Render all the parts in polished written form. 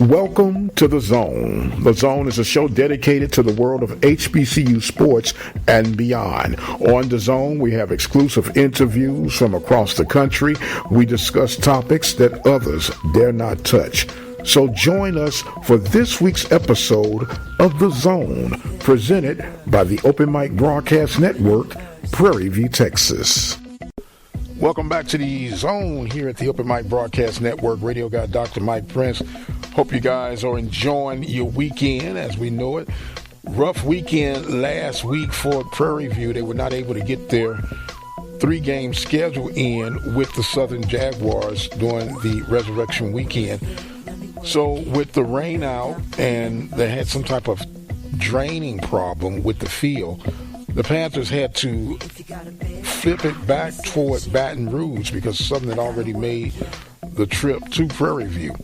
Welcome to The Zone. The Zone is a show dedicated to the world of HBCU sports and beyond. On The Zone, we have exclusive interviews from across the country. We discuss topics that others dare not touch. So join us for this week's episode of The Zone, presented by the Open Mic Broadcast Network, Prairie View, Texas. Welcome back to The Zone here at the Open Mic Broadcast Network. Radio guy Dr. Mike Prince. Hope you guys are enjoying your weekend as we know it. Rough weekend last week for Prairie View. They were not able to get their 3-game schedule in with the Southern Jaguars during the Resurrection Weekend. So with the rain out and they had some type of draining problem with the field, the Panthers had to flip it back toward Baton Rouge because Southern had already made the trip to Prairie View.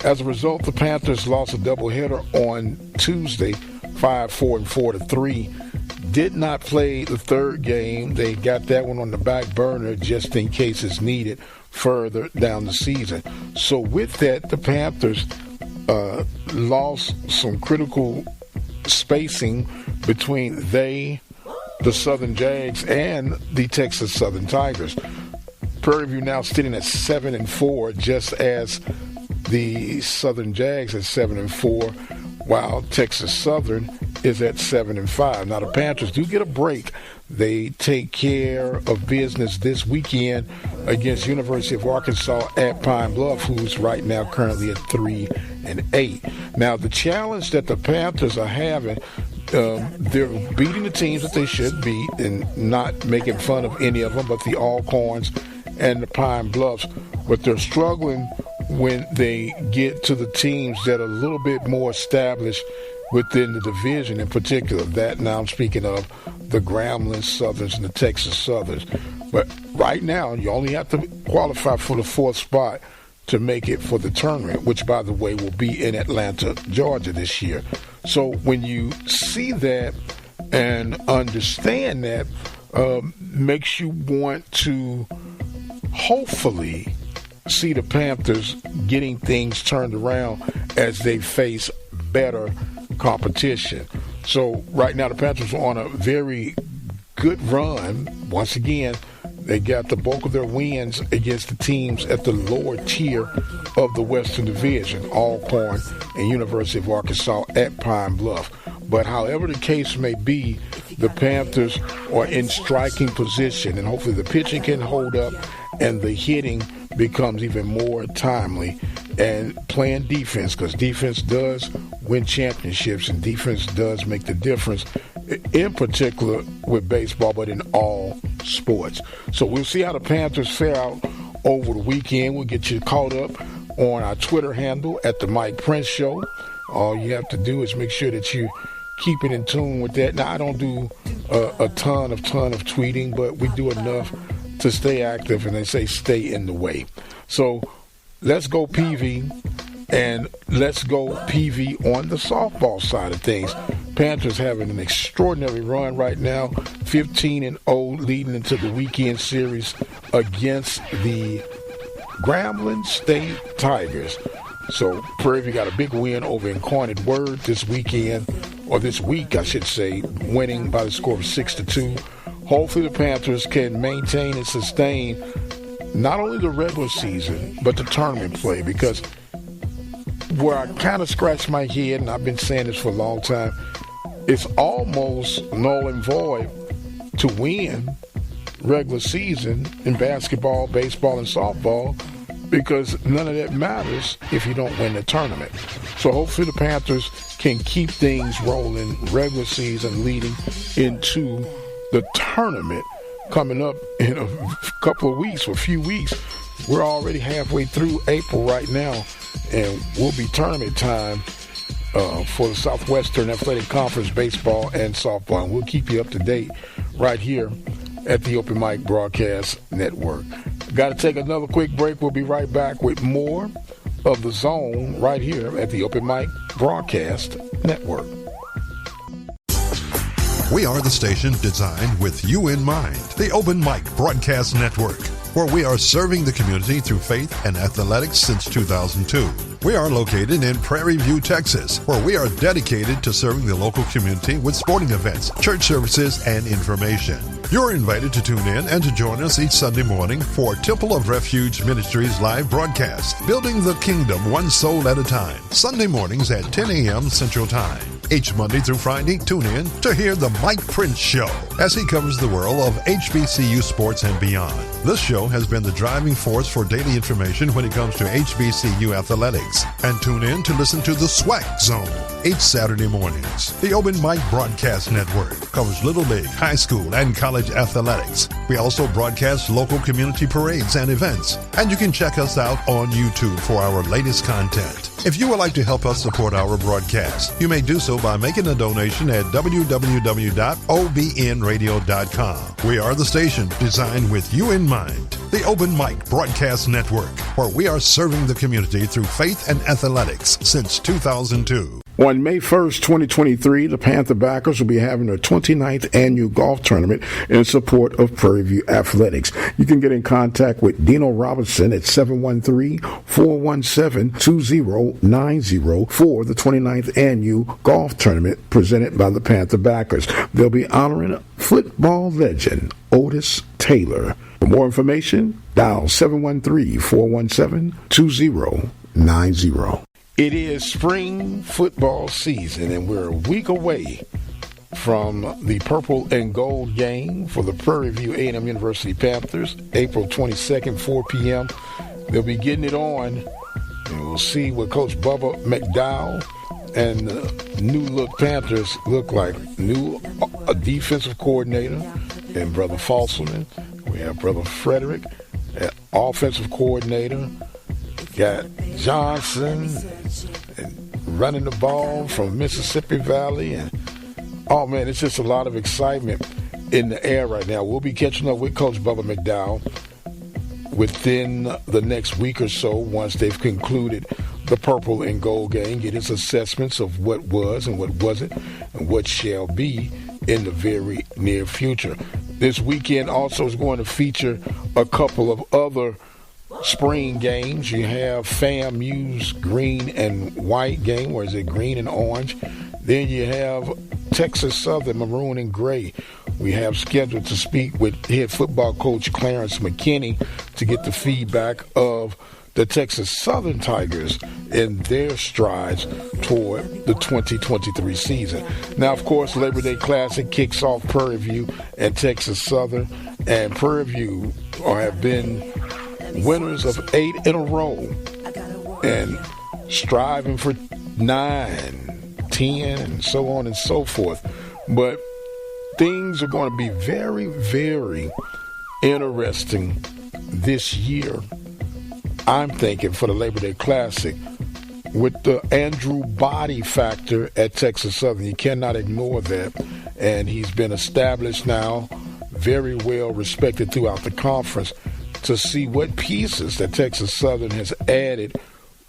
As a result, the Panthers lost a doubleheader on Tuesday, 5-4 and 4-3. Did not play the third game. They got that one on the back burner just in case it's needed further down the season. So with that, the Panthers lost some critical spacing between the Southern Jags and the Texas Southern Tigers. Prairie View now sitting at 7-4, just as the Southern Jags at 7-4, while Texas Southern is at 7-5. Now the Panthers do get a break. They take care of business this weekend against University of Arkansas at Pine Bluff, who's right now currently at 3-8. Now the challenge that the Panthers are having, they're beating the teams that they should beat and not making fun of any of them but the Alcorns and the Pine Bluffs, but they're struggling when they get to the teams that are a little bit more established within the division in particular. That now I'm speaking of the Grambling Southerns and the Texas Southerns. But right now, you only have to qualify for the 4th spot to make it for the tournament, which, by the way, will be in Atlanta, Georgia this year. So when you see that and understand that, makes you want to hopefully see the Panthers getting things turned around as they face better competition. So right now the Panthers are on a very good run. Once again, they got the bulk of their wins against the teams at the lower tier of the Western Division, Alcorn and University of Arkansas at Pine Bluff. But however the case may be, the Panthers are in striking position, and hopefully the pitching can hold up and the hitting becomes even more timely, and playing defense, because defense does win championships and defense does make the difference, in particular with baseball, but in all sports. So we'll see how the Panthers fare out over the weekend. We'll get you caught up on our Twitter handle at the Mike Prince Show. All you have to do is make sure that you keep it in tune with that. Now, I don't do a ton of tweeting, but we do enough to stay active, and they say stay in the way. So let's go PV, and let's go PV on the softball side of things. Panthers having an extraordinary run right now, 15-0 leading into the weekend series against the Grambling State Tigers. So Prairie View got a big win over Incarnate Word this weekend, or this week I should say, winning by the score of 6-2. Hopefully the Panthers can maintain and sustain not only the regular season, but the tournament play, because where I kind of scratch my head, and I've been saying this for a long time, it's almost null and void to win regular season in basketball, baseball, and softball, because none of that matters if you don't win the tournament. So hopefully the Panthers can keep things rolling, regular season leading into the tournament coming up in a couple of weeks, or a few weeks. We're already halfway through April right now, and we'll be tournament time for the Southwestern Athletic Conference baseball and softball. And we'll keep you up to date right here at the Open Mic Broadcast Network. Got to take another quick break. We'll be right back with more of The Zone right here at the Open Mic Broadcast Network. We are the station designed with you in mind. The Open Mic Broadcast Network. where we are serving the community through faith and athletics since 2002. We are located in Prairie View, Texas, where we are dedicated to serving the local community with sporting events, church services, and information. You're invited to tune in and to join us each Sunday morning for Temple of Refuge Ministries live broadcast, Building the Kingdom One Soul at a Time, Sunday mornings at 10 a.m. Central Time. Each Monday through Friday, tune in to hear the Mike Prince Show as he covers the world of HBCU sports and beyond. This show has been the driving force for daily information when it comes to HBCU athletics. And tune in to listen to the SWAC Zone each Saturday mornings. The Open Mic Broadcast Network covers Little League, high school, and college athletics. We also broadcast local community parades and events. And you can check us out on YouTube for our latest content. If you would like to help us support our broadcast, you may do so by making a donation at www.obnradio.com. We are the station designed with you in mind. The Open Mic Broadcast Network, where we are serving the community through faith and athletics since 2002. On May 1st, 2023, the Panther Backers will be having their 29th annual golf tournament in support of Prairie View Athletics. You can get in contact with Dino Robinson at 713-417-2090 for the 29th annual golf tournament presented by the Panther Backers. They'll be honoring football legend Otis Taylor. For more information, dial 713-417-2090. It is spring football season, and we're a week away from the purple and gold game for the Prairie View A&M University Panthers, April 22nd, 4 p.m. They'll be getting it on, and we'll see what Coach Bubba McDowell and the new-look Panthers look like. New defensive coordinator and Brother Falselman. We have Brother Frederick, offensive coordinator. Got Johnson and running the ball from Mississippi Valley. And oh, man, it's just a lot of excitement in the air right now. We'll be catching up with Coach Bubba McDowell within the next week or so once they've concluded the purple and gold game, get his assessments of what was and what wasn't and what shall be in the very near future. This weekend also is going to feature a couple of other spring games. You have FAMU's green and white game, or is it green and orange? Then you have Texas Southern maroon and gray. We have scheduled to speak with head football coach Clarence McKinney to get the feedback of the Texas Southern Tigers in their strides toward the 2023 season. Now, of course, Labor Day Classic kicks off Prairie View and Texas Southern, and Prairie View have been winners of 8 in a row and striving for 9, 10, and so on and so forth. But things are going to be very, very interesting this year, I'm thinking, for the Labor Day Classic with the Andrew Body factor at Texas Southern. You cannot ignore that. And he's been established now, very well respected throughout the conference, to see what pieces that Texas Southern has added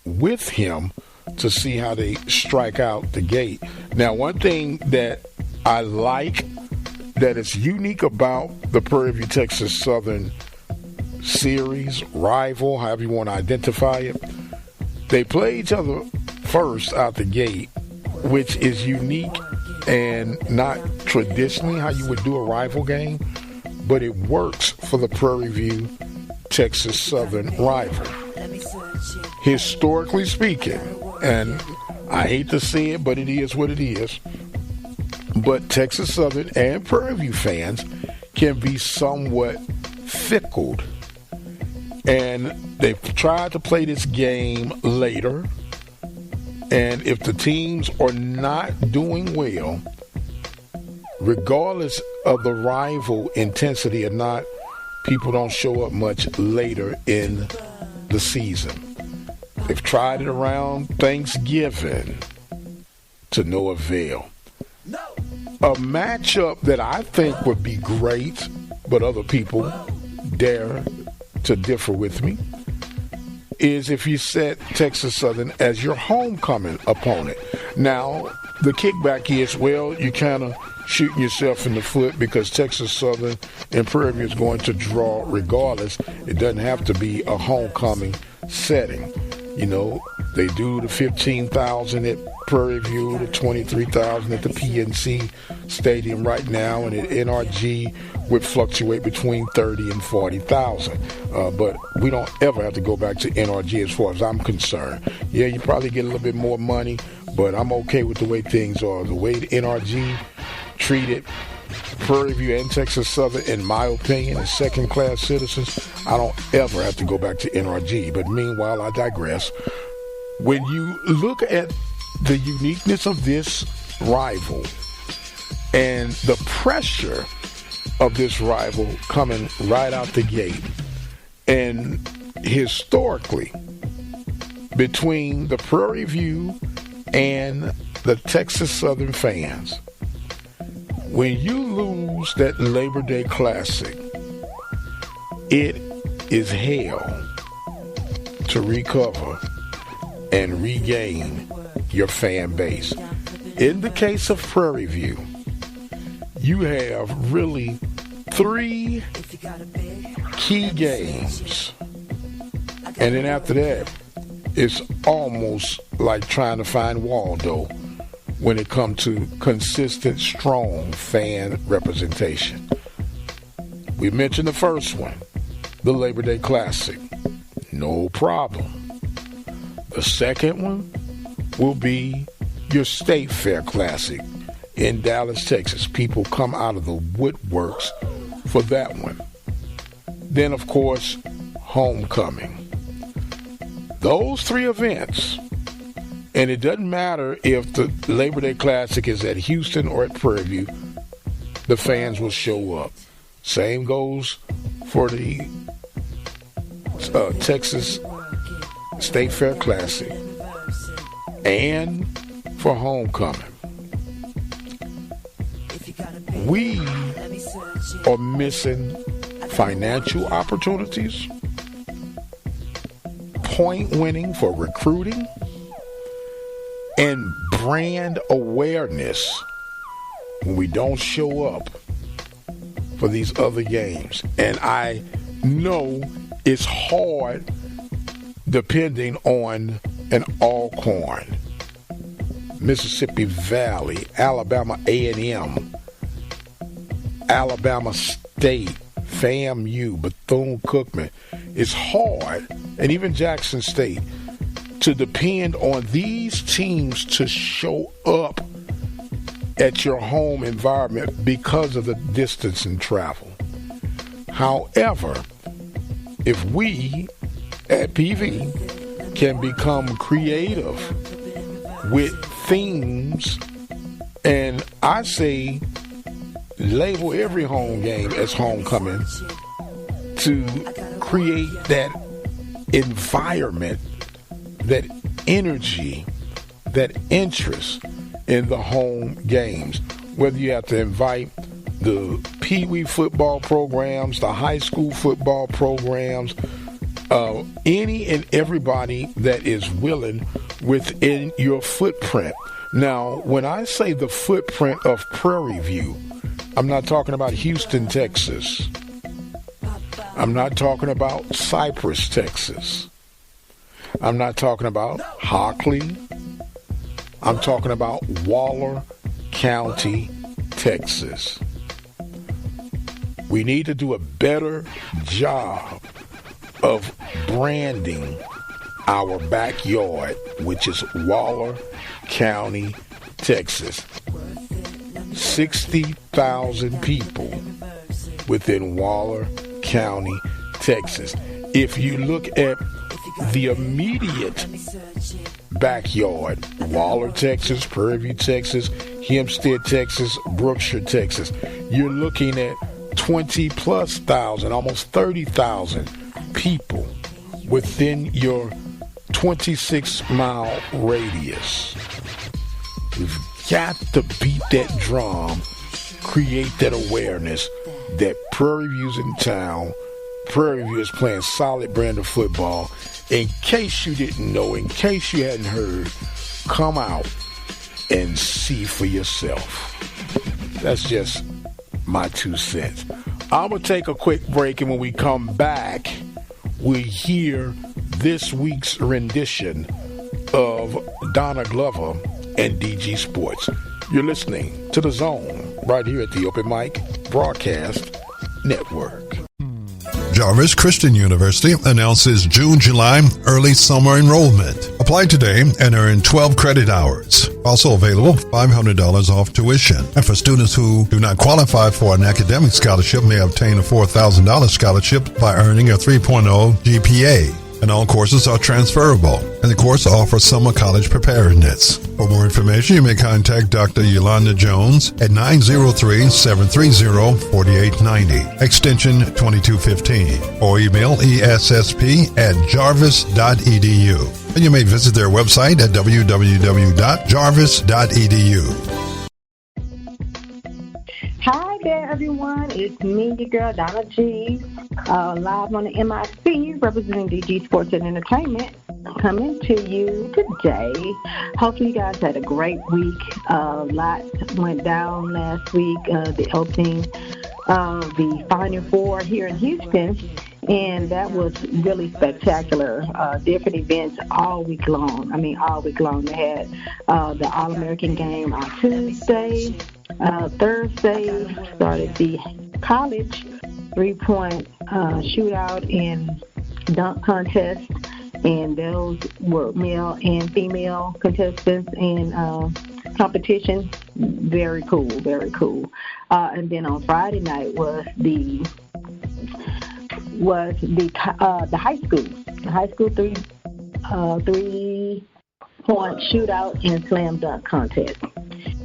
with him to see how they strike out the gate. Now, one thing that I like that is unique about the Prairie View Texas Southern series, rival, however you want to identify it, they play each other first out the gate, which is unique and not traditionally how you would do a rival game, but it works for the Prairie View Texas Southern rival. Historically speaking, and I hate to say it, but it is what it is, but Texas Southern and Prairie View fans can be somewhat fickle. And they've tried to play this game later. And if the teams are not doing well, regardless of the rival intensity or not, people don't show up much later in the season. They've tried it around Thanksgiving to no avail. A matchup that I think would be great, but other people dare to differ with me, is if you set Texas Southern as your homecoming opponent. Now, the kickback is, well, you kind of shooting yourself in the foot because Texas Southern and Prairie View is going to draw regardless. It doesn't have to be a homecoming setting. You know, they do the 15,000 at Prairie View, the 23,000 at the PNC Stadium right now, and at NRG would fluctuate between 30 and 40,000. But we don't ever have to go back to NRG as far as I'm concerned. Yeah, you probably get a little bit more money, but I'm okay with the way things are. The way the NRG treated Prairie View and Texas Southern, in my opinion, as second-class citizens, I don't ever have to go back to NRG. But meanwhile, I digress. When you look at the uniqueness of this rival and the pressure of this rival coming right out the gate, and historically, between the Prairie View and the Texas Southern fans, when you lose that Labor Day Classic, it is hell to recover and regain your fan base. In the case of Prairie View, you have really 3 key games. And then after that, it's almost like trying to find Waldo when it comes to consistent, strong fan representation. We mentioned the first one, the Labor Day Classic. No problem. The second one will be your State Fair Classic in Dallas, Texas. People come out of the woodworks for that one. Then, of course, homecoming. Those 3 events, and it doesn't matter if the Labor Day Classic is at Houston or at Prairie View, the fans will show up. Same goes for the Texas State Fair Classic and for homecoming. We are missing financial opportunities, point winning for recruiting, and brand awareness when we don't show up for these other games. And I know it's hard depending on an Alcorn, Mississippi Valley, Alabama A&M, Alabama State, FAMU, Bethune-Cookman. It's hard, and even Jackson State, to depend on these teams to show up at your home environment because of the distance and travel. However, if we at PV can become creative with themes, and I say label every home game as homecoming to create that environment, that energy, that interest in the home games. Whether you have to invite the Pee Wee football programs, the high school football programs, any and everybody that is willing within your footprint. Now, when I say the footprint of Prairie View, I'm not talking about Houston, Texas. I'm not talking about Cypress, Texas. I'm not talking about Hockley. I'm talking about Waller County, Texas. We need to do a better job of branding our backyard, which is Waller County, Texas. 60,000 people within Waller County, Texas. If you look at the immediate backyard, Waller, Texas, Prairie View, Texas, Hempstead, Texas, Brookshire, Texas, you're looking at 20+ thousand, almost 30,000 people within your 26-mile radius. We've got to beat that drum, create that awareness that Prairie View's in town. Prairie View is playing solid brand of football. In case you didn't know, in case you hadn't heard, come out and see for yourself. That's just my 2 cents. I will take a quick break, and when we come back, we hear this week's rendition of Donna Glover and DG Sports. You're listening to The Zone right here at the Open Mic Broadcast Network. Jarvis Christian University announces June-July early summer enrollment. Apply today and earn 12 credit hours. Also available, $500 off tuition. And for students who do not qualify for an academic scholarship, may obtain a $4,000 scholarship by earning a 3.0 GPA. And all courses are transferable, and the course offers summer college preparedness. For more information, you may contact Dr. Yolanda Jones at 903-730-4890, extension 2215, or email essp@jarvis.edu. And you may visit their website at www.jarvis.edu. Hi there, everyone. It's me, your girl, Donna G, live on the MIC, representing DG Sports and Entertainment, coming to you today. Hopefully you guys had a great week. Lots went down last week, the opening of the Final Four here in Houston, and that was really spectacular. Different events all week long. All week long. They had the All-American game on Tuesday. Thursday started the college 3-point shootout and dunk contest, and those were male and female contestants in competition. Very cool, very cool. And then on Friday night was the high school 3-point shootout and slam dunk contest.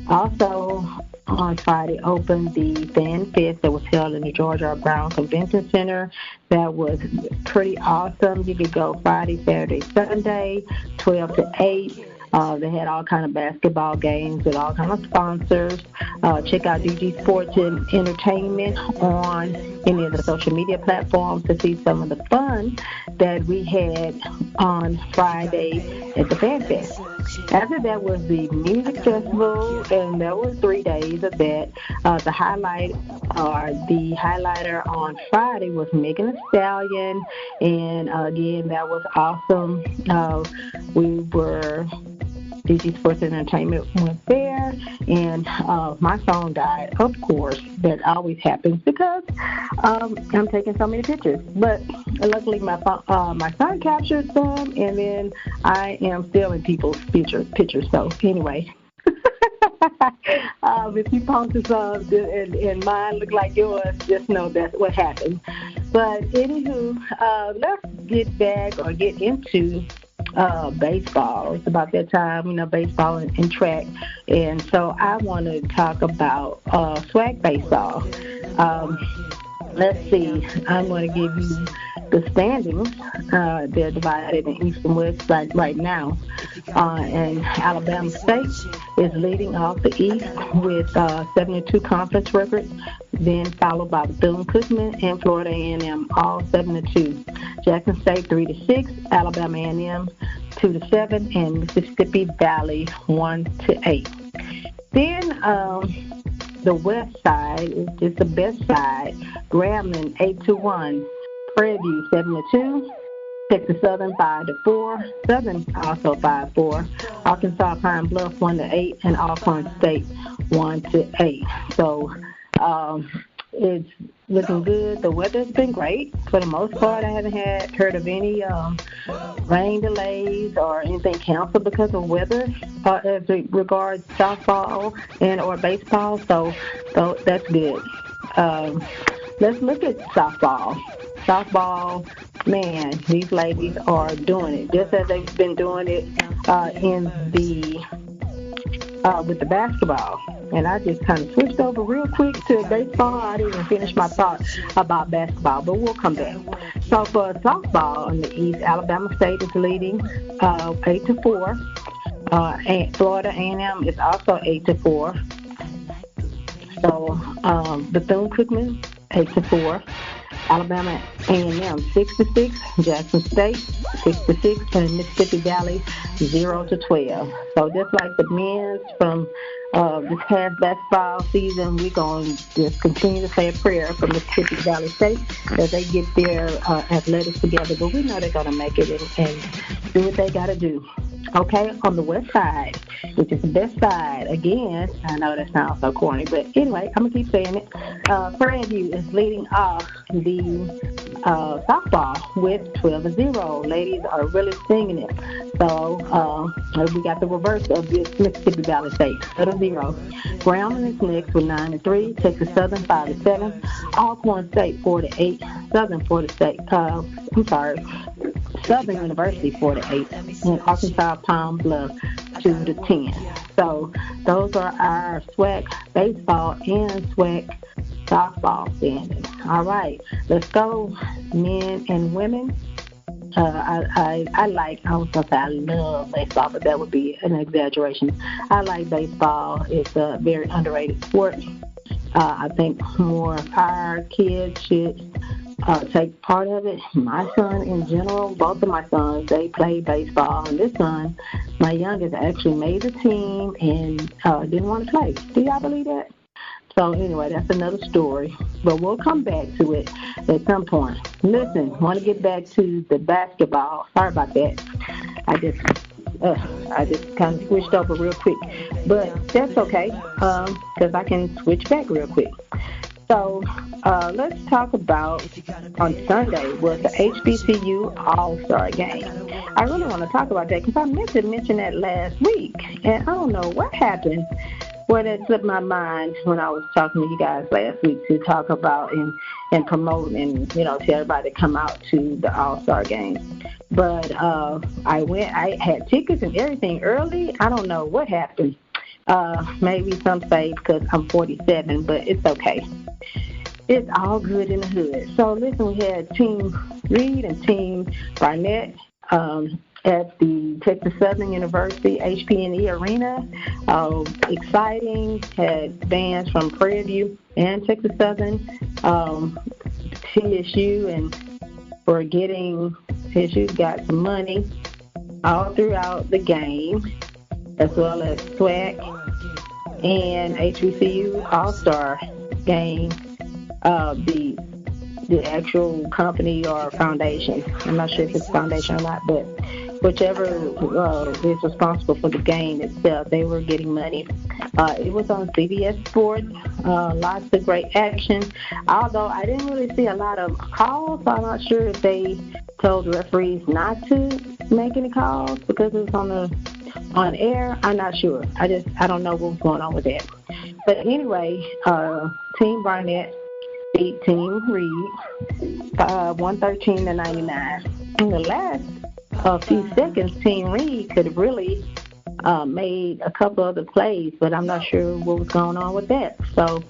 Also, on Friday opened the Fan Fest that was held in the George R. Brown Convention Center. That was pretty awesome. You could go Friday, Saturday, Sunday, 12 to 8. They had all kind of basketball games with all kind of sponsors. Check out DG Sports and Entertainment on any of the social media platforms to see some of the fun that we had on Friday at the Fan Fest. After that was the music festival, and there were 3 days of that. The highlighter on Friday was Megan Thee Stallion, and again, that was awesome. DG Sports and Entertainment went there, and my phone died. Of course, that always happens because I'm taking so many pictures. But luckily, my son captured some, and then I am stealing people's pictures. So anyway, if you posted some and mine look like yours, just know that's what happened. But anywho, let's get into baseball. It's about that time, baseball and track. And so I want to talk about swag baseball. Let's see. I'm going to give you the standings. They're divided in East and West right now. And Alabama State is leading off the East with 72 conference records, then followed by Bethune-Cookman and Florida A&M, all 7-2. Jackson State 3-6, Alabama A&M 2-7, and Mississippi Valley 1-8. Then the west side is just the best side. Grambling 8-1, Prairie View 7-2. Texas Southern 5-4, Southern also 5-4, Arkansas Pine Bluff 1-8, and Alcorn State 1-8. So it's looking good. The weather's been great for the most part. I haven't heard of any rain delays or anything canceled because of weather as it regards softball and or baseball. So that's good. Let's look at softball. Softball, man, these ladies are doing it just as they've been doing it with the basketball. And I just kind of switched over real quick to baseball. I didn't even finish my thought about basketball, but we'll come back. So for softball in the East, Alabama State is leading 8-4. And Florida A&M is also 8-4. So Bethune-Cookman 8-4. Alabama A&M 6-6, Jackson State 6-6, and Mississippi Valley 0-12. So just like the men's from this past basketball season, we're going to just continue to say a prayer for Mississippi Valley State that they get their athletics together. But we know they're going to make it and do what they got to do. Okay, on the west side, which is the best side, again, I know that sounds so corny, but anyway, I'm going to keep saying it. Prairie View is leading off the softball with 12-0. Ladies are really singing it. So we got the reverse of this Mississippi Valley State, 0-0. Grambling is next with 9-3. Texas Southern 5-7. Alcorn State 4-8. Southern University 4-8, and Arkansas Palm Bluff 2-10. So those are our SWAC baseball and SWAC softball standings. All right, let's go, men and women. I was gonna say I love baseball, but that would be an exaggeration. I like baseball. It's a very underrated sport. I think more of our kids should take part of it. My son, in general, both of my sons, they play baseball. And this son, my youngest, actually made the team and didn't want to play. Do y'all believe that? So anyway, that's another story. But we'll come back to it at some point. Listen, want to get back to the basketball. Sorry about that. I just kind of switched over real quick. But that's okay, because I can switch back real quick. So let's talk about, on Sunday was the HBCU All-Star Game. I really want to talk about that because I meant to mention that last week, and I don't know what happened. Well, that slipped my mind when I was talking to you guys last week to talk about and promote and, tell everybody to come out to the All-Star Game. But I had tickets and everything early. I don't know what happened. Maybe some say because I'm 47, but it's okay. It's all good in the hood. So listen, we had Team Reed and Team Barnett at the Texas Southern University HPNE Arena. Exciting. Had bands from Prairie View and Texas Southern, TSU, and for getting TSU got some money all throughout the game, as well as SWAC and HBCU All-Star Game, the actual company or foundation. I'm not sure if it's foundation or not, but whichever is responsible for the game itself, they were getting money. It was on CBS Sports, lots of great action, although I didn't really see a lot of calls. So I'm not sure if they told the referees not to make any calls because it was on air. I'm not sure. I don't know what's going on with that. But anyway, Team Barnett beat Team Reed 113-99. In the last few seconds, Team Reed could have really made a couple other plays, but I'm not sure what was going on with that. So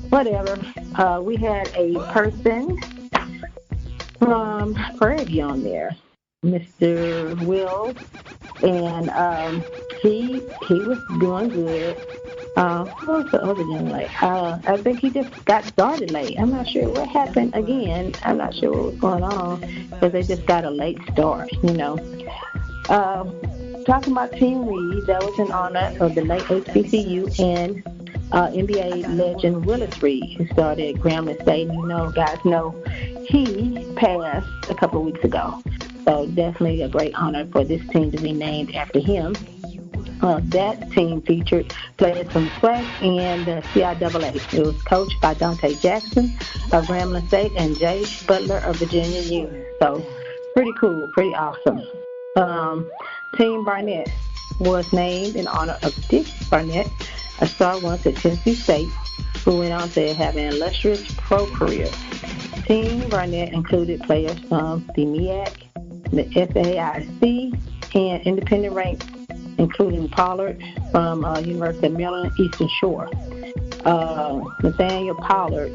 whatever. We had a person from Prairie View on there, Mr. Will, and he was doing good. What was the other young lady? I think he just got started late. I'm not sure what happened again. I'm not sure what was going on because they just got a late start, Talking about Team Reed, that was in honor of the late HBCU and NBA legend Willis Reed, who started at Grambling State. And guys know he passed a couple of weeks ago. So definitely a great honor for this team to be named after him. That team featured players from SWAC and the CIAA. It was coached by Dante Jackson of Grambling State and Jay Butler of Virginia U. So pretty cool, pretty awesome. Team Barnett was named in honor of Dick Barnett, a star once at Tennessee State, who went on to have an illustrious pro career. Team Barnett included players from the MEAC, the SAIC, and independent ranks, including Pollard from University of Maryland Eastern Shore. Nathaniel Pollard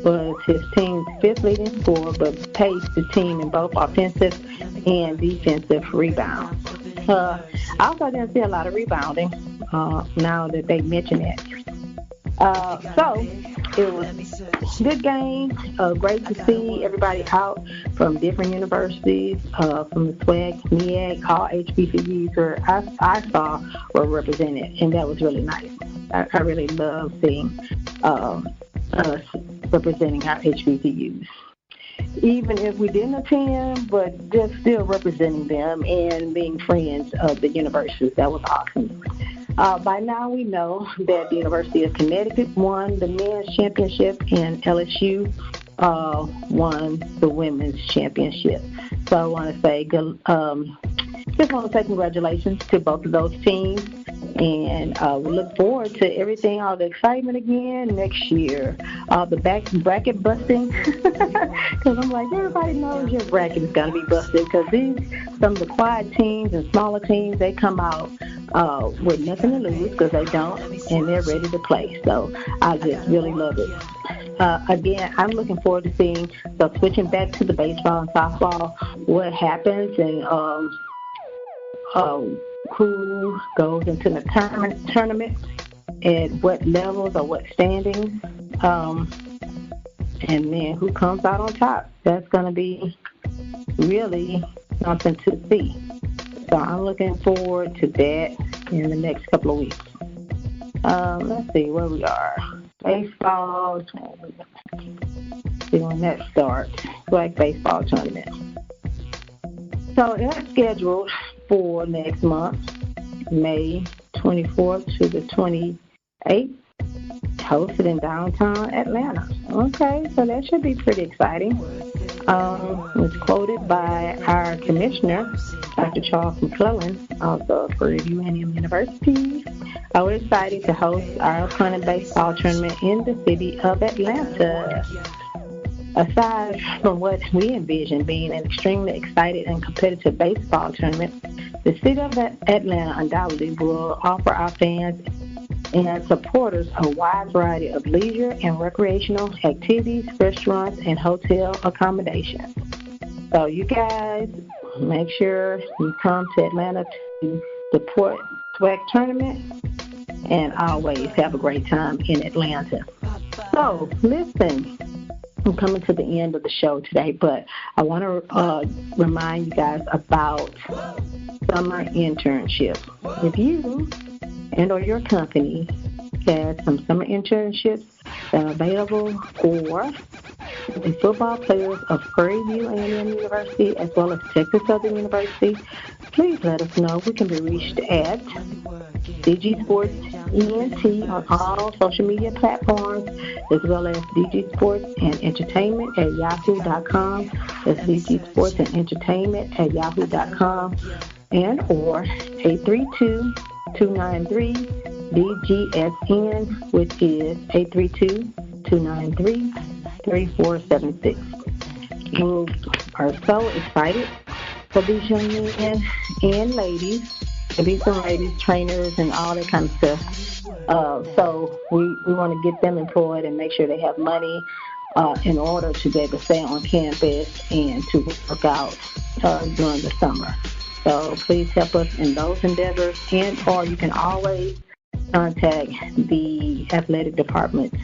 was his team's fifth leading scorer, but paced the team in both offensive and defensive rebounds. I also didn't see a lot of rebounding now that they mention it. So it was a good game. Great to see everybody out from different universities, from the SWAC, MEAC, all HBCUs where I saw were represented, and that was really nice. I really love seeing us representing our HBCUs. Even if we didn't attend, but just still representing them and being friends of the universities. That was awesome. By now we know that the University of Connecticut won the men's championship and LSU won the women's championship. So I want to say just want to say congratulations to both of those teams. And we look forward to everything, all the excitement again next year. The bracket busting, because I'm like, everybody knows your bracket is going to be busted, because some of the quiet teams and smaller teams, they come out with nothing to lose because they don't, and they're ready to play. So I just really love it. Again, I'm looking forward to seeing, so switching back to the baseball and softball, what happens and who goes into the tournament, at what levels or what standings, and then who comes out on top. That's going to be really something to see. So I'm looking forward to that in the next couple of weeks. Let's see where we are. Baseball, see when that starts. Black baseball tournament. So that's scheduled for next month, May 24th to the 28th, hosted in downtown Atlanta. Okay, so that should be pretty exciting. Was quoted by our commissioner, Dr. Charles McClellan, also of Prairie View A&M University. We're excited to host our upcoming baseball tournament in the city of Atlanta. Aside from what we envision being an extremely excited and competitive baseball tournament, the city of Atlanta undoubtedly will offer our fans and supporters a wide variety of leisure and recreational activities, restaurants, and hotel accommodations. So you guys, make sure you come to Atlanta to support SWAC tournament and always have a great time in Atlanta. So listen, I'm coming to the end of the show today, but I want to remind you guys about summer internships. If you and or your company has some summer internships that are available for the football players of Prairie View A&M University as well as Texas Southern University, please let us know. We can be reached at DG Sports ENT on all social media platforms, as well as DG Sports and Entertainment at yahoo.com. That's DG Sports and Entertainment at yahoo.com, and or 832-293-DGSN, which is 832-293-3476. We are so excited for these young men and ladies, to be some ladies trainers and all that kind of stuff. So we want to get them employed and make sure they have money in order to be able to stay on campus and to work out during the summer. So please help us in those endeavors, and or you can always contact the athletic departments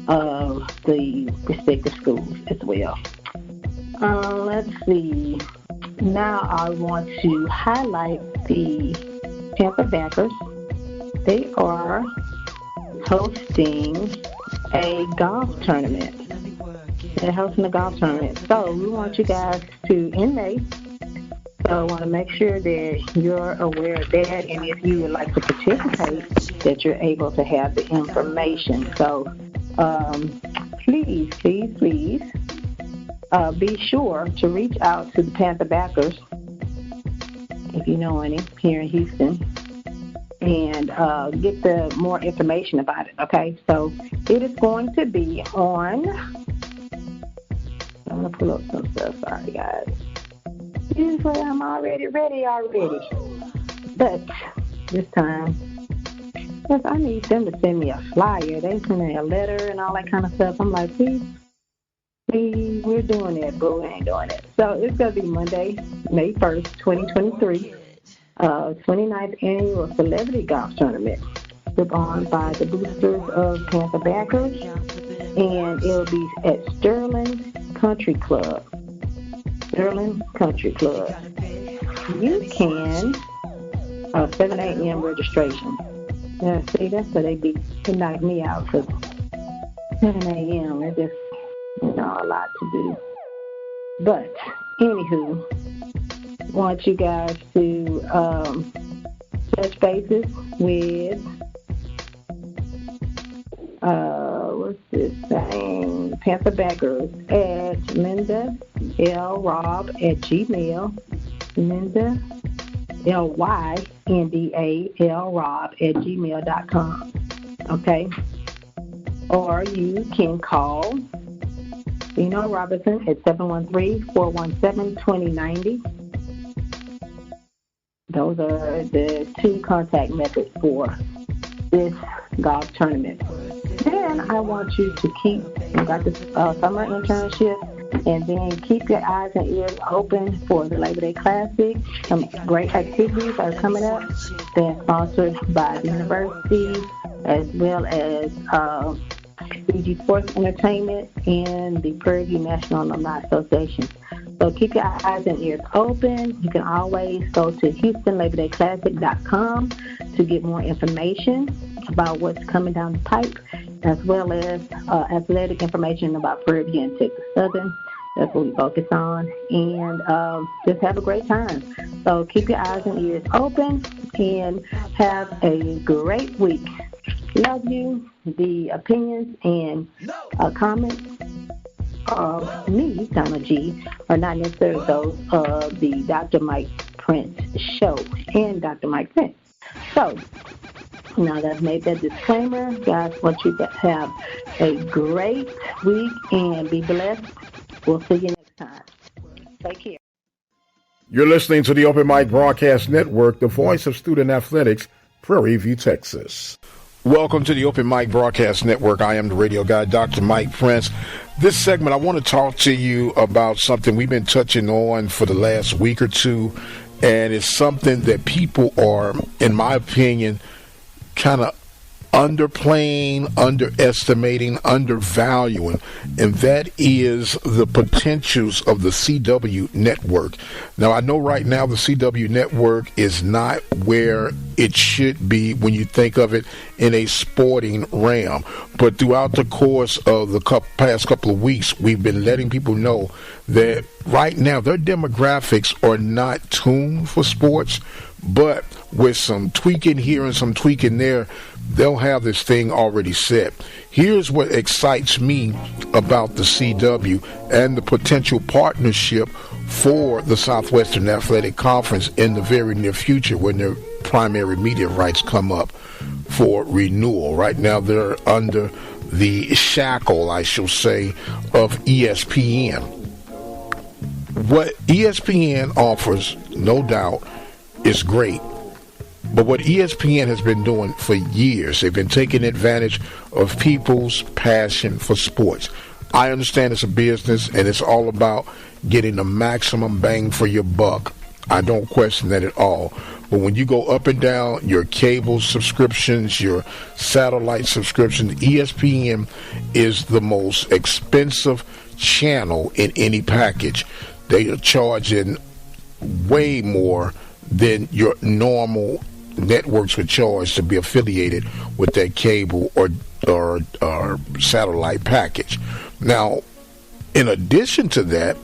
of the respective schools as well. Let's see. Now I want to highlight the Tampa Backers. They are hosting a golf tournament. They're hosting a golf tournament. So we want you guys to, in May, so I want to make sure that you're aware of that, and if you would like to participate, that you're able to have the information. So please be sure to reach out to the Panther Backers, if you know any, here in Houston, and get the more information about it, okay? So it is going to be on, I'm going to pull up some stuff, sorry guys. Usually I'm already ready. But this time, yes, I need them to send me a flyer. They send me a letter and all that kind of stuff. I'm like, please, we're doing it, but we ain't doing it. So it's going to be Monday, May 1st, 2023, 29th Annual Celebrity Golf Tournament, put on by the boosters of Panther Backers. and it'll be at Sterling Country Club. Sterling Country Club. You can 7 a.m. registration. Yeah, see, that's what they knock me out for 7 a.m. It's just, a lot to do. But, anywho, want you guys to touch bases with, what's this thing? Panther Backers at Linda L. Rob at Gmail. Linda LYNDA Rob at gmail.com. Okay? Or you can call Dino Robinson at 713-417-2090. Those are the two contact methods for this golf tournament. Then I want you to keep, you got this summer internship, and then keep your eyes and ears open for the Labor Day Classic. Some great activities are coming up. They're sponsored by the university as well as BG Sports Entertainment and the Prairie View National Alumni Association. So keep your eyes and ears open. You can always go to HoustonLaborDayClassic.com to get more information about what's coming down the pipe, as well as athletic information about Prairie View and Texas Southern. That's what we focus on. And just have a great time. So keep your eyes and ears open and have a great week. Love you. The opinions and comments of me, Donna G, are not necessarily those of the Dr. Mike Prince show and Dr. Mike Prince. So, now that I've made that disclaimer, guys, want you to have a great week and be blessed. We'll see you next time. Take care. You're listening to the Open Mic Broadcast Network, the voice of student athletics, Prairie View, Texas. Welcome to the Open Mic Broadcast Network. I am the radio guy, Dr. Mike Prince. This segment, I want to talk to you about something we've been touching on for the last week or two, and it's something that people are, in my opinion, kind of underplaying, underestimating, undervaluing, and that is the potentials of the CW network. Now, I know right now the CW network is not where it should be when you think of it in a sporting realm, but throughout the course of the past couple of weeks, we've been letting people know that right now their demographics are not tuned for sports, but with some tweaking here and some tweaking there, they'll have this thing already set. Here's what excites me about the CW and the potential partnership for the Southwestern Athletic Conference in the very near future when their primary media rights come up for renewal. Right now they're under the shackle, I shall say, of ESPN. What ESPN offers, no doubt, is great. But what ESPN has been doing for years, they've been taking advantage of people's passion for sports. I understand it's a business and it's all about getting the maximum bang for your buck. I don't question that at all. But when you go up and down your cable subscriptions, your satellite subscriptions, ESPN is the most expensive channel in any package. They are charging way more than your normal networks would charge to be affiliated with that cable or satellite package. Now, in addition to that,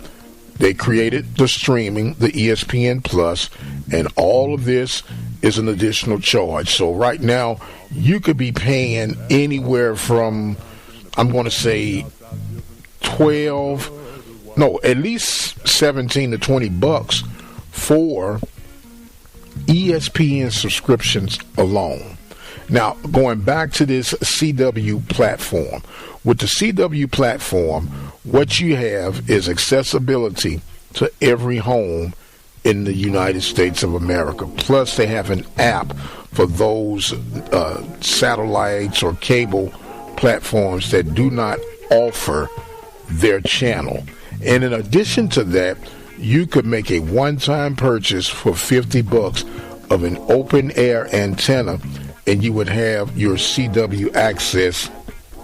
they created the streaming, the ESPN Plus, and all of this is an additional charge. So right now, you could be paying anywhere from, I'm going to say, at least 17 to 20 bucks for ESPN subscriptions alone. Now, going back to this CW platform, with the CW platform, what you have is accessibility to every home in the United States of America. Plus, they have an app for those satellites or cable platforms that do not offer their channel. And in addition to that, you could make a one-time purchase for $50 of an open-air antenna, and you would have your CW access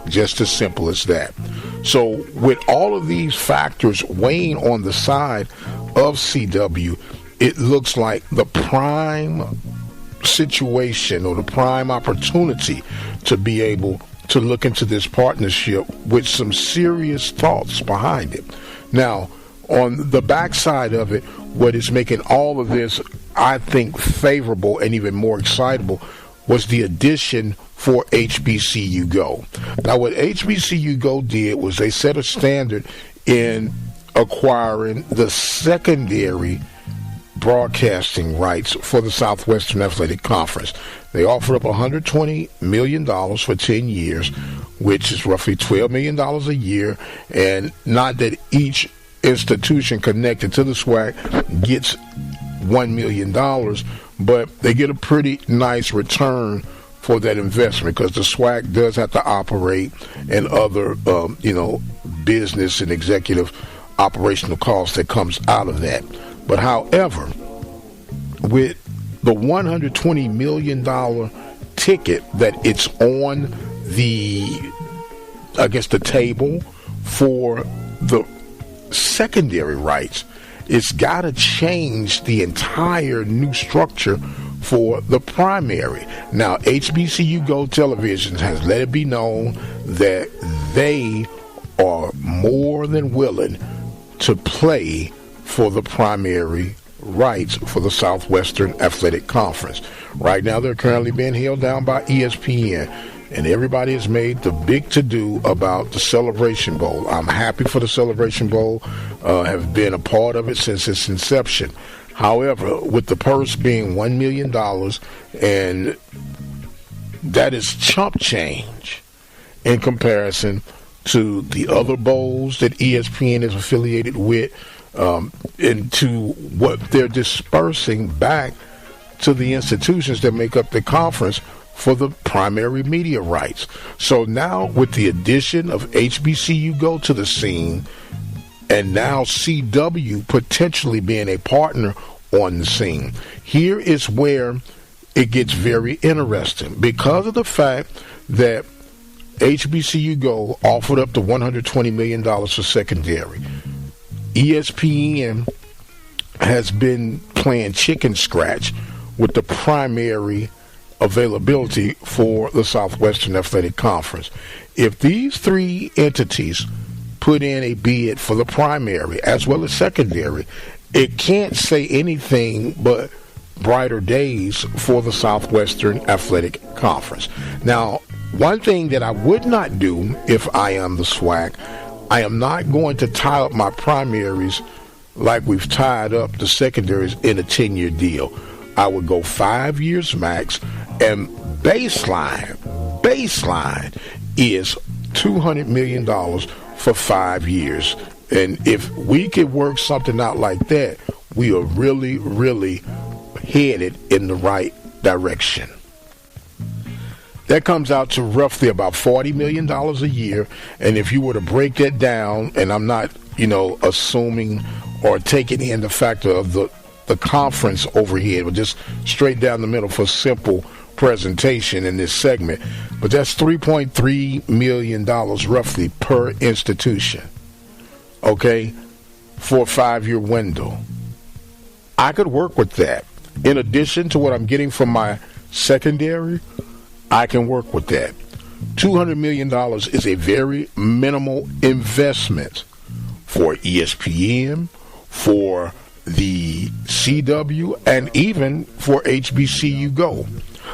Just as simple as that. So with all of these factors weighing on the side of CW, it looks like the prime situation or the prime opportunity to be able to look into this partnership with some serious thoughts behind it. Now, on the backside of it, what is making all of this, I think, favorable and even more excitable was the addition for HBCU Go. Now, what HBCU Go did was they set a standard in acquiring the secondary broadcasting rights for the Southwestern Athletic Conference. They offered up $120 million for 10 years, which is roughly $12 million a year, and not that each institution connected to the SWAC gets $1 million, but they get a pretty nice return for that investment because the SWAC does have to operate and other, business and executive operational costs that comes out of that. But however, with the $120 million ticket that it's on the table for the secondary rights, it's got to change the entire new structure for the primary. Now, HBCU Go Television has let it be known that they are more than willing to play for the primary rights for the Southwestern Athletic Conference. Right now, they're currently being held down by ESPN, and everybody has made the big to-do about the Celebration Bowl. I'm happy for the Celebration Bowl, have been a part of it since its inception. However, with the purse being $1 million, and that is chump change in comparison to the other bowls that ESPN is affiliated with, into what they're dispersing back to the institutions that make up the conference for the primary media rights. So now with the addition of HBCU Go to the scene, and now CW potentially being a partner on the scene, here is where it gets very interesting because of the fact that HBCU Go offered up the $120 million for secondary. ESPN has been playing chicken scratch with the primary availability for the Southwestern Athletic Conference. If these three entities put in a bid for the primary as well as secondary, it can't say anything but brighter days for the Southwestern Athletic Conference. Now, one thing that I would not do if I am the SWAC, I am not going to tie up my primaries like we've tied up the secondaries in a 10-year deal. I would go 5 years max, and baseline is $200 million for 5 years. And if we could work something out like that, we are really, really headed in the right direction. That comes out to roughly about $40 million a year. And if you were to break that down, and I'm not, assuming or taking in the factor of the conference overhead, but just straight down the middle for simple presentation in this segment. But that's $3.3 million roughly per institution, okay, for a 5-year window. I could work with that. In addition to what I'm getting from my secondary, I can work with that. $200 million is a very minimal investment for ESPN, for the CW, and even for HBCU Go.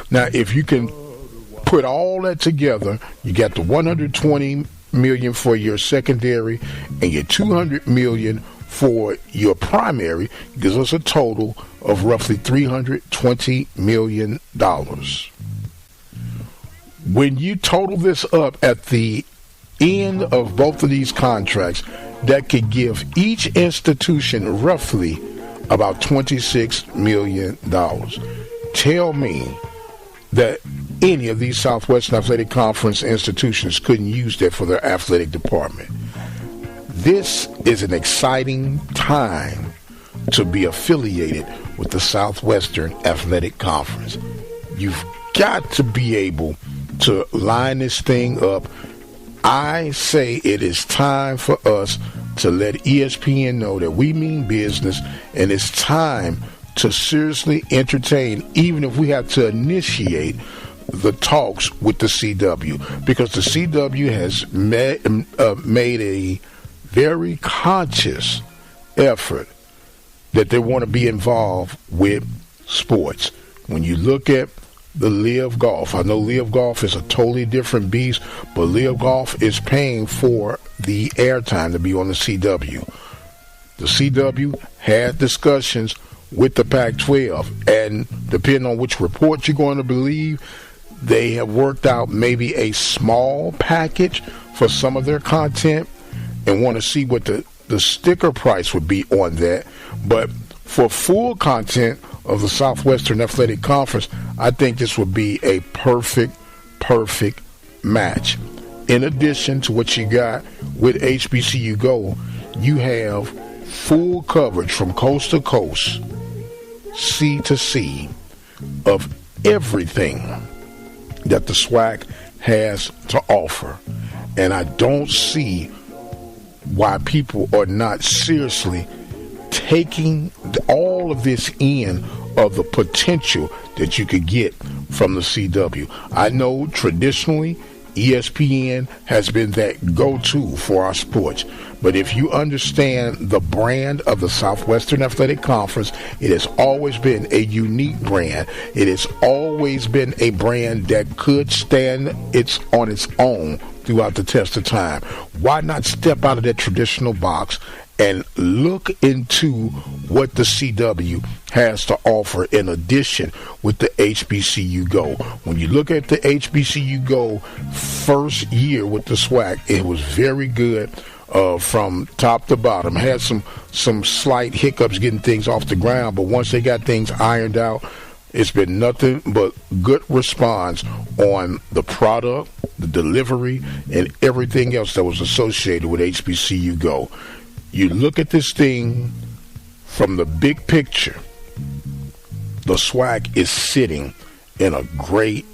Now, if you can put all that together, you got the $120 million for your secondary and your $200 million for your primary, gives us a total of roughly $320 million. When you total this up at the end of both of these contracts, that could give each institution roughly about $26 million. Tell me that any of these Southwestern Athletic Conference institutions couldn't use that for their athletic department. This is an exciting time to be affiliated with the Southwestern Athletic Conference. You've got to be able to line this thing up I say it is time for us to let ESPN know that we mean business, and it's time to seriously entertain, even if we have to initiate the talks with the CW, because the CW has made a very conscious effort that they want to be involved with sports. When you look at the Live Golf, I know Live Golf is a totally different beast, but Live Golf is paying for the airtime to be on the CW. The CW had discussions with the Pac-12, and depending on which report you're going to believe, they have worked out maybe a small package for some of their content and want to see what the sticker price would be on that. But for full content of the Southwestern Athletic Conference, I think this would be a perfect match. In addition to what you got with HBCU Go, you have full coverage from coast to coast, sea to sea, of everything that the SWAC has to offer. And I don't see why people are not seriously taking all of this in, of the potential that you could get from the CW. I know traditionally ESPN has been that go-to for our sports, but if you understand the brand of the Southwestern Athletic Conference, it has always been a unique brand. It has always been a brand that could stand on its own throughout the test of time. Why not step out of that traditional box and look into what the CW has to offer in addition with the HBCU Go? When you look at the HBCU Go first year with the SWAC, it was very good from top to bottom. Had some slight hiccups getting things off the ground, but once they got things ironed out, it's been nothing but good response on the product, the delivery, and everything else that was associated with HBCU Go. You look at this thing from the big picture, the SWAC is sitting in a great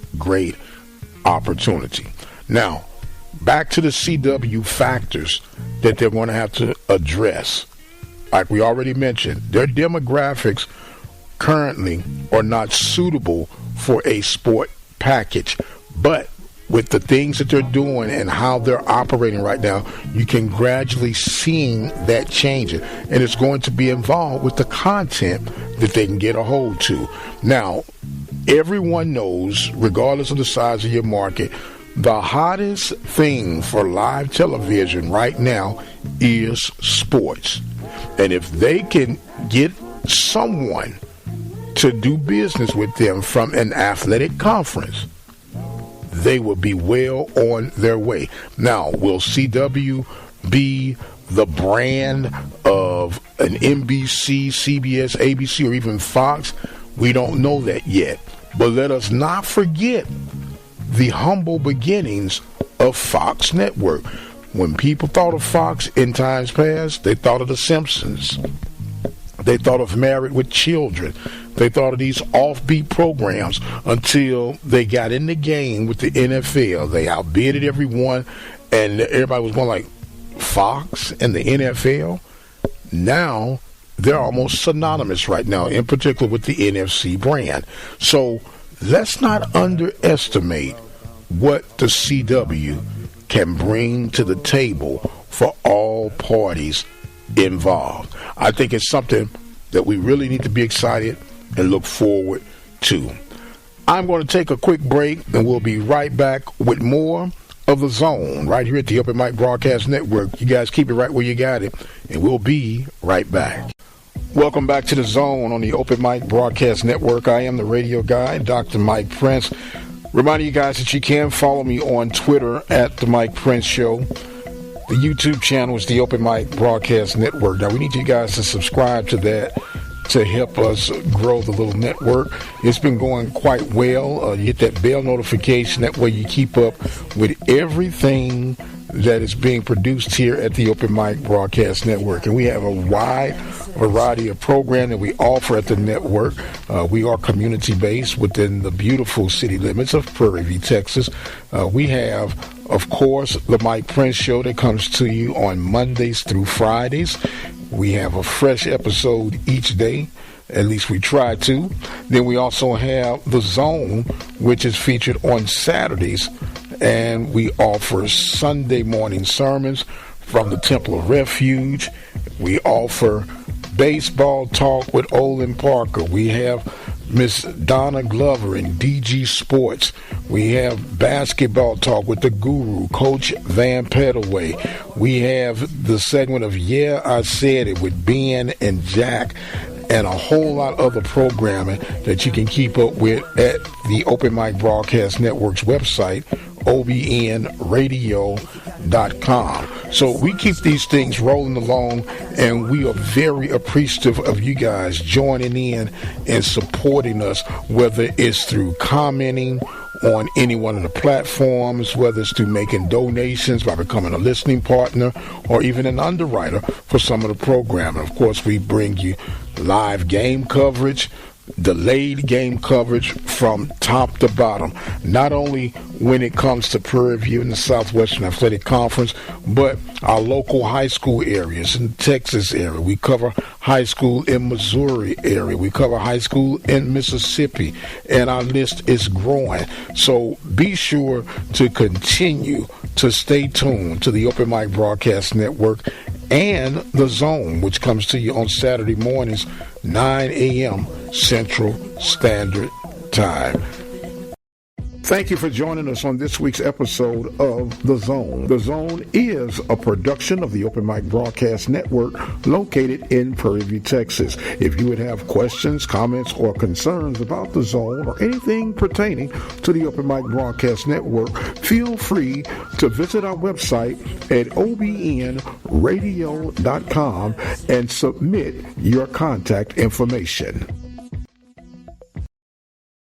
opportunity. Now, back to the CW factors that they're going to have to address. Like we already mentioned, their demographics currently are not suitable for a sport package, but with the things that they're doing and how they're operating right now, you can gradually see that changing. And it's going to be involved with the content that they can get a hold to. Now, everyone knows, regardless of the size of your market, the hottest thing for live television right now is sports. And if they can get someone to do business with them from an athletic conference, they will be well on their way. Now, will CW be the brand of an NBC, CBS, ABC, or even Fox? We don't know that yet. But let us not forget the humble beginnings of Fox Network. When people thought of Fox in times past, they thought of The Simpsons. They thought of Married with Children. They thought of these offbeat programs until they got in the game with the NFL. They outbidded everyone, and everybody was going like, Fox and the NFL? Now, they're almost synonymous right now, in particular with the NFC brand. So let's not underestimate what the CW can bring to the table for all parties involved. I think it's something that we really need to be excited and look forward to. I'm going to take a quick break, and we'll be right back with more of The Zone right here at the Open Mic Broadcast Network. You guys keep it right where you got it, and we'll be right back. Welcome back to The Zone on the Open Mic Broadcast Network. I am the radio guy, Dr. Mike Prince. Reminding you guys that you can follow me on Twitter at The Mike Prince Show. The YouTube channel is the Open Mic Broadcast Network. Now, we need you guys to subscribe to that to help us grow the little network. It's been going quite well. You get that bell notification. That way you keep up with everything that is being produced here at the Open Mic Broadcast Network. And we have a wide variety of programming that we offer at the network. We are community-based within the beautiful city limits of Prairie View, Texas. We have, of course, the Mike Prince Show that comes to you on Mondays through Fridays. We have a fresh episode each day. At least we try to. Then we also have The Zone, which is featured on Saturdays. And we offer Sunday morning sermons from the Temple of Refuge. We offer baseball talk with Olin Parker. We have Miss Donna Glover in DG Sports. We have basketball talk with the guru, Coach Van Pettaway. We have the segment of Yeah, I Said It with Ben and Jack, and a whole lot of other programming that you can keep up with at the Open Mic Broadcast Network's website, obnradio.com. So we keep these things rolling along, and we are very appreciative of you guys joining in and supporting us, whether it's through commenting on any one of the platforms, whether it's through making donations by becoming a listening partner, or even an underwriter for some of the programming. Of course, we bring you live game coverage, delayed game coverage from top to bottom, not only when it comes to Prairie View and the Southwestern Athletic Conference, but our local high school areas in the Texas area. We cover high school in Missouri area. We cover high school in Mississippi, and our list is growing. So be sure to continue to stay tuned to the Open Mic Broadcast Network and The Zone, which comes to you on Saturday mornings, 9 a.m. Central Standard Time. Thank you for joining us on this week's episode of The Zone. The Zone is a production of the Open Mic Broadcast Network located in Prairie View, Texas. If you would have questions, comments, or concerns about The Zone or anything pertaining to the Open Mic Broadcast Network, feel free to visit our website at obnradio.com and submit your contact information.